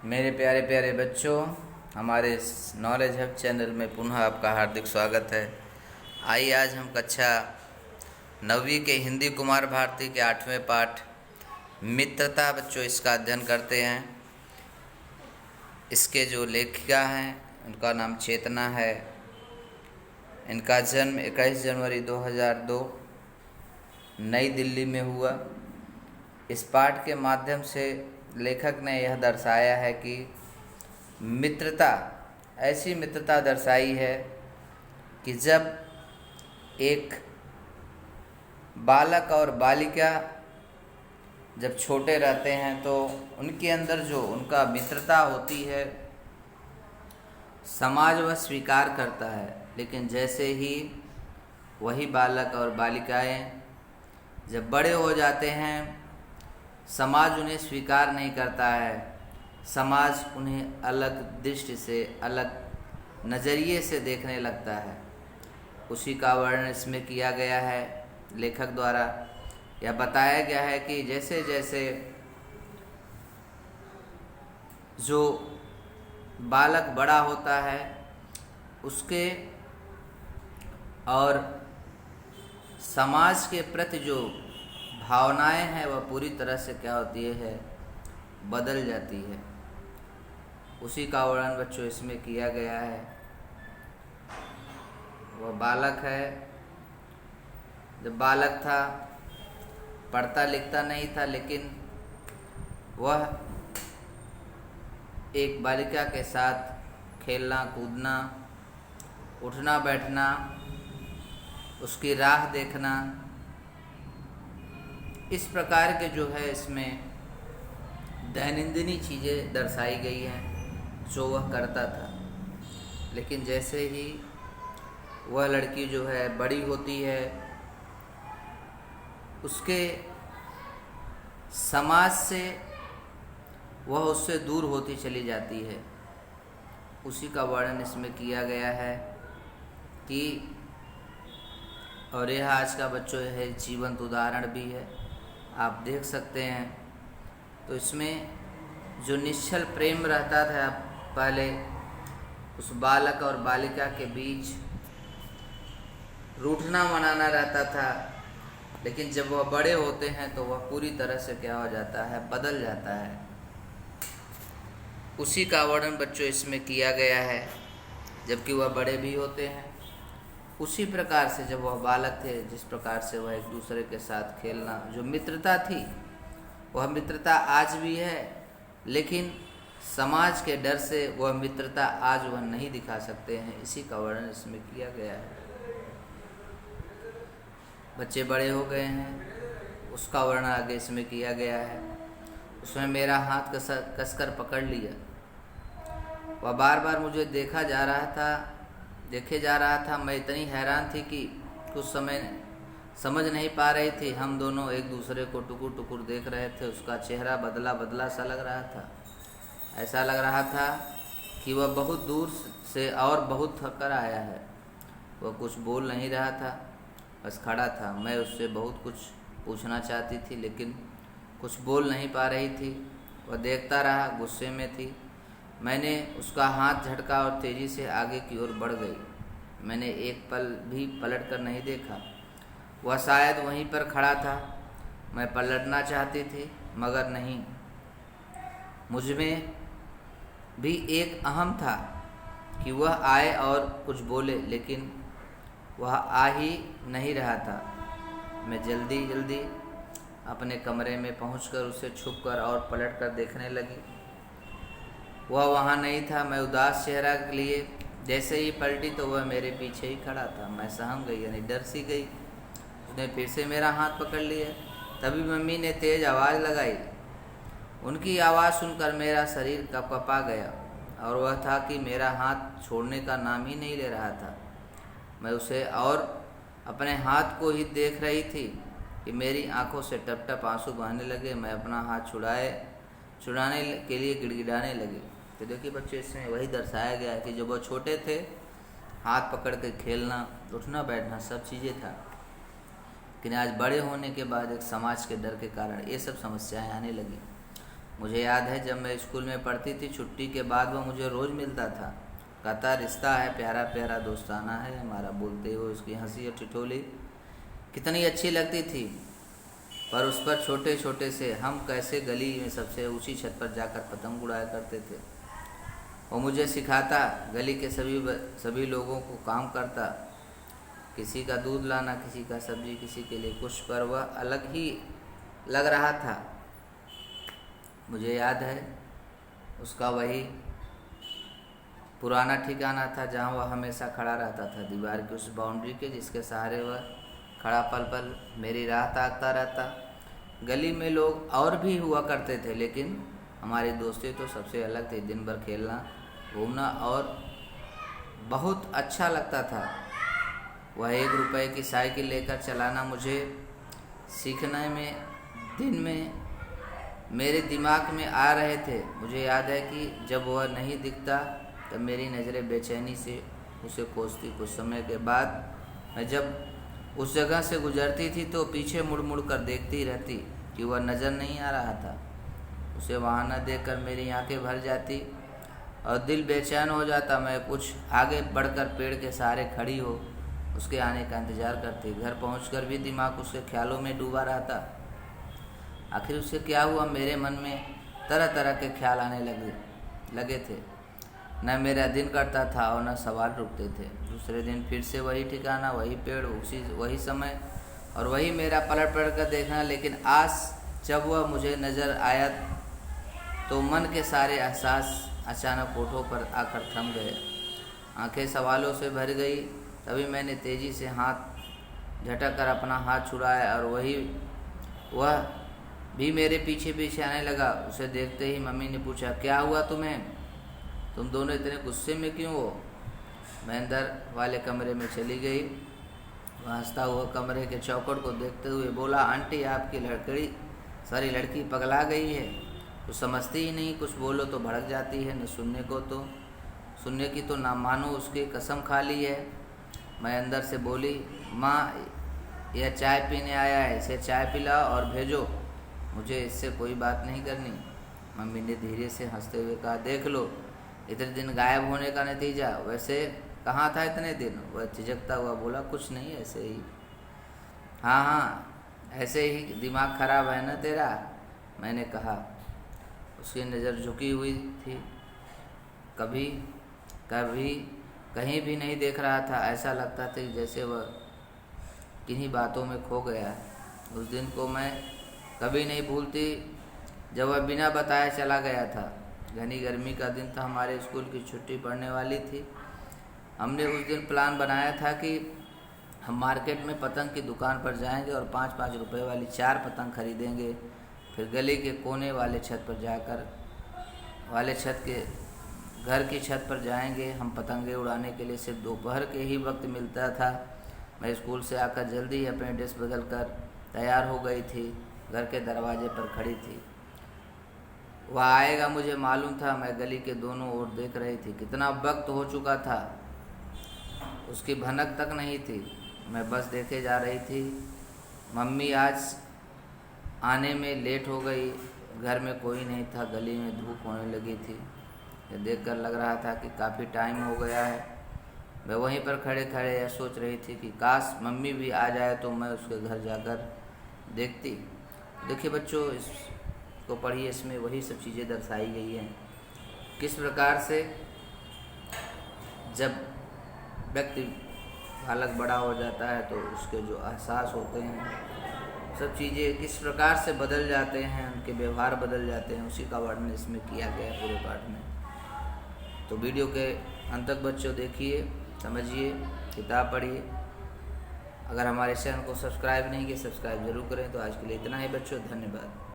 मेरे प्यारे प्यारे बच्चों, हमारे नॉलेज हब चैनल में पुनः आपका हार्दिक स्वागत है। आइए आज हम कक्षा 9वीं के हिंदी कुमार भारती के 8वें पाठ मित्रता बच्चों इसका अध्ययन करते हैं। इसके जो लेखिका हैं उनका नाम चेतना है। इनका जन्म 21 जनवरी 2002 नई दिल्ली में हुआ। इस पाठ के माध्यम से लेखक ने यह दर्शाया है कि मित्रता, ऐसी मित्रता दर्शाई है कि जब एक बालक और बालिका जब छोटे रहते हैं तो उनके अंदर जो उनका मित्रता होती है समाज वह स्वीकार करता है, लेकिन जैसे ही वही बालक और बालिकाएं जब बड़े हो जाते हैं समाज उन्हें स्वीकार नहीं करता है। समाज उन्हें अलग दृष्टि से, अलग नज़रिए से देखने लगता है। उसी का वर्णन इसमें किया गया है। लेखक द्वारा यह बताया गया है कि जैसे जैसे जो बालक बड़ा होता है उसके और समाज के प्रति जो भावनाएं हैं वह पूरी तरह से क्या होती है, बदल जाती है। उसी का वर्णन बच्चों इसमें किया गया है। वह बालक है, जब बालक था पढ़ता लिखता नहीं था, लेकिन वह एक बालिका के साथ खेलना कूदना, उठना बैठना, उसकी राह देखना, इस प्रकार के जो है इसमें दैनंदिनी चीज़ें दर्शाई गई हैं जो वह करता था। लेकिन जैसे ही वह लड़की जो है बड़ी होती है उसके समाज से वह उससे दूर होती चली जाती है। उसी का वर्णन इसमें किया गया है कि, और यह आज का बच्चों है जीवंत उदाहरण भी है, आप देख सकते हैं। तो इसमें जो निश्चल प्रेम रहता था पहले उस बालक और बालिका के बीच, रूठना मनाना रहता था, लेकिन जब वह बड़े होते हैं तो वह पूरी तरह से क्या हो जाता है, बदल जाता है। उसी का वर्णन बच्चों इसमें किया गया है। जबकि वह बड़े भी होते हैं उसी प्रकार से जब वह बालक थे, जिस प्रकार से वह एक दूसरे के साथ खेलना, जो मित्रता थी वह मित्रता आज भी है, लेकिन समाज के डर से वह मित्रता आज वह नहीं दिखा सकते हैं। इसी का वर्णन इसमें किया गया है। बच्चे बड़े हो गए हैं, उसका वर्णन आगे इसमें किया गया है। उसमें मेरा हाथ कसकर पकड़ लिया। वह बार बार मुझे देखे जा रहा था। मैं इतनी हैरान थी कि कुछ समय समझ नहीं पा रही थी। हम दोनों एक दूसरे को टुकुर टुकुर देख रहे थे। उसका चेहरा बदला बदला सा लग रहा था। ऐसा लग रहा था कि वह बहुत दूर से और बहुत थक कर आया है। वह कुछ बोल नहीं रहा था, बस खड़ा था। मैं उससे बहुत कुछ पूछना चाहती थी, लेकिन कुछ बोल नहीं पा रही थी। वह देखता रहा, गुस्से में थी। मैंने उसका हाथ झटका और तेज़ी से आगे की ओर बढ़ गई। मैंने एक पल भी पलट कर नहीं देखा। वह शायद वहीं पर खड़ा था। मैं पलटना चाहती थी मगर नहीं। मुझमें भी एक अहम था कि वह आए और कुछ बोले, लेकिन वह आ ही नहीं रहा था। मैं जल्दी जल्दी अपने कमरे में पहुंचकर उसे छुपकर और पलटकर देखने लगी। वह वहाँ नहीं था। मैं उदास चेहरा लिए जैसे ही पलटी तो वह मेरे पीछे ही खड़ा था। मैं सहम गई, यानी डर सी गई। उसने फिर से मेरा हाथ पकड़ लिया। तभी मम्मी ने तेज़ आवाज़ लगाई। उनकी आवाज़ सुनकर मेरा शरीर कँपा गया, और वह था कि मेरा हाथ छोड़ने का नाम ही नहीं ले रहा था। मैं उसे और अपने हाथ को ही देख रही थी कि मेरी आंखों से टप टप आंसू बहने लगे। मैं अपना हाथ छुड़ाने के लिए गिड़गिड़ाने लगी। तो देखिए बच्चे, इसमें वही दर्शाया गया है कि जब वो छोटे थे हाथ पकड़ के खेलना, उठना बैठना सब चीज़ें था, लेकिन आज बड़े होने के बाद एक समाज के डर के कारण ये सब समस्याएं आने लगी। मुझे याद है जब मैं स्कूल में पढ़ती थी, छुट्टी के बाद वो मुझे रोज़ मिलता था। कहता रिश्ता है प्यारा प्यारा दोस्ताना है हमारा, बोलते हुए उसकी हंसी और ठिठोली कितनी अच्छी लगती थी। पर उस पर छोटे छोटे से हम कैसे गली में सबसे ऊंची छत पर जाकर पतंग उड़ाया करते थे। वो मुझे सिखाता, गली के सभी लोगों को काम करता, किसी का दूध लाना, किसी का सब्जी, किसी के लिए कुछ, पर वह अलग ही लग रहा था। मुझे याद है उसका वही पुराना ठिकाना था जहाँ वह हमेशा खड़ा रहता था, दीवार की उस बाउंड्री के जिसके सहारे वह खड़ा पल पल मेरी राह ताकता रहता। गली में लोग और भी हुआ करते थे, लेकिन हमारी दोस्ती तो सबसे अलग थी। दिन भर खेलना, घूमना और बहुत अच्छा लगता था। वह 1 रुपए की साइकिल लेकर चलाना मुझे सीखने में दिन में मेरे दिमाग में आ रहे थे। मुझे याद है कि जब वह नहीं दिखता तब मेरी नज़रें बेचैनी से उसे खोजती। कुछ समय के बाद मैं जब उस जगह से गुजरती थी तो पीछे मुड़ मुड़ कर देखती रहती कि वह नज़र नहीं आ रहा था। उसे वहाँ न देखकर मेरी आंखें भर जाती और दिल बेचैन हो जाता। मैं कुछ आगे बढ़कर पेड़ के सहारे खड़ी हो उसके आने का इंतज़ार करती। घर पहुंचकर भी दिमाग उसके ख्यालों में डूबा रहता। आखिर उससे क्या हुआ? मेरे मन में तरह तरह के ख्याल आने लगे थे। न मेरा दिन कटता था और न सवाल रुकते थे। दूसरे दिन फिर से वही ठिकाना, वही पेड़, वही समय और वही मेरा पलट पलट कर देखना। लेकिन आज जब वह मुझे नज़र आया तो मन के सारे एहसास अचानक होठों पर आकर थम गए। आंखें सवालों से भर गई। तभी मैंने तेज़ी से हाथ झटक कर अपना हाथ छुड़ाया और वह भी मेरे पीछे पीछे आने लगा। उसे देखते ही मम्मी ने पूछा, क्या हुआ तुम्हें? तुम दोनों इतने गुस्से में क्यों हो? मैं अंदर वाले कमरे में चली गई। वह हंसता हुआ कमरे के चौखट को देखते हुए बोला, आंटी आपकी लड़की पगला गई है। कुछ समझती ही नहीं, कुछ बोलो तो भड़क जाती है, न सुनने की तो ना मानो उसकी कसम खा ली है। मैं अंदर से बोली, माँ यह चाय पीने आया है, इसे चाय पिलाओ और भेजो, मुझे इससे कोई बात नहीं करनी। मम्मी ने धीरे से हंसते हुए कहा, देख लो इतने दिन गायब होने का नतीजा। वैसे कहाँ था इतने दिन? वह झिझकता हुआ बोला, कुछ नहीं, ऐसे ही। हाँ ऐसे ही, दिमाग खराब है ना तेरा, मैंने कहा। उसकी नज़र झुकी हुई थी, कभी कहीं भी नहीं देख रहा था। ऐसा लगता था जैसे वह किन्हीं बातों में खो गया है। उस दिन को मैं कभी नहीं भूलती जब वह बिना बताए चला गया था। घनी गर्मी का दिन था, हमारे स्कूल की छुट्टी पड़ने वाली थी। हमने उस दिन प्लान बनाया था कि हम मार्केट में पतंग की दुकान पर जाएंगे और 5-5 रुपए वाली 4 पतंग खरीदेंगे। फिर गली के कोने वाले घर की छत पर जाएंगे। हम पतंगे उड़ाने के लिए सिर्फ दोपहर के ही वक्त मिलता था। मैं स्कूल से आकर जल्दी ही अपने ड्रेस बदल कर तैयार हो गई थी। घर के दरवाजे पर खड़ी थी। वह आएगा मुझे मालूम था। मैं गली के दोनों ओर देख रही थी। कितना वक्त हो चुका था उसकी भनक तक नहीं थी। मैं बस देखे जा रही थी। मम्मी आज आने में लेट हो गई। घर में कोई नहीं था। गली में धूप होने लगी थी। यह देखकर लग रहा था कि काफ़ी टाइम हो गया है। मैं वहीं पर खड़े खड़े यह सोच रही थी कि काश मम्मी भी आ जाए तो मैं उसके घर जाकर देखती। देखिए बच्चों, इसको पढ़िए, इसमें वही सब चीज़ें दर्शाई गई हैं। किस प्रकार से जब व्यक्ति बालक बड़ा हो जाता है तो उसके जो एहसास होते हैं, सब चीज़ें किस प्रकार से बदल जाते हैं, उनके व्यवहार बदल जाते हैं, उसी का वर्णन इसमें किया गया है पूरे पाठ में। तो वीडियो के अंत तक बच्चों देखिए, समझिए, किताब पढ़िए। अगर हमारे चैनल को सब्सक्राइब नहीं किए, सब्सक्राइब जरूर करें। तो आज के लिए इतना ही बच्चों, धन्यवाद।